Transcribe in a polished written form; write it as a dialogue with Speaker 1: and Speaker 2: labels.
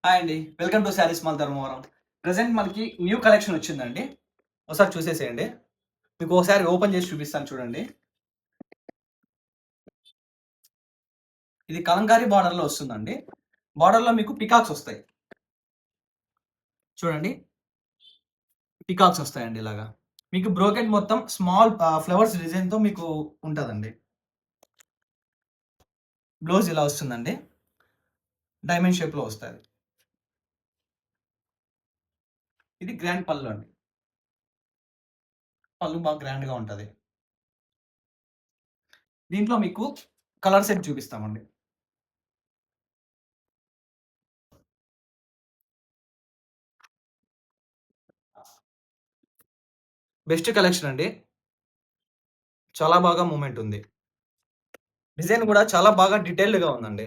Speaker 1: Hi అండి. Welcome to saris mall Dharmavaram. Present మనకి new collection వచ్చిందండి. ఒకసారి చూసేసేయండి. మీకు ఓసారి ఓపెన్ చేసి చూపిస్తాను చూడండి. ఇది కలంకారీ బార్డర్‌లో వస్తుందండి. బార్డర్‌లో మీకు పికాక్స్ వస్తాయి. చూడండి. పికాక్స్ వస్తాయండి ఇలాగా. మీకు బ్రోకెట్ మొత్తం స్మాల్ ఫ్లవర్స్ డిజైన్‌తో మీకు ఉంటదండి. బ్లౌజ్ ఇలా వస్తుందండి. డైమండ్ షేప్‌లో వస్తది. ఇది గ్రాండ్ పళ్ళు అండి. పళ్ళు బాగా గ్రాండ్‌గా ఉంటది. దీంట్లో మీకు కలర్ సెట్ చూపిస్తామండి. బెస్ట్ కలెక్షన్ అండి. చాలా బాగా మూవ్‌మెంట్ ఉంది. డిజైన్ గూడా చాలా బాగా డీటెయిల్డ్‌గా ఉందండి.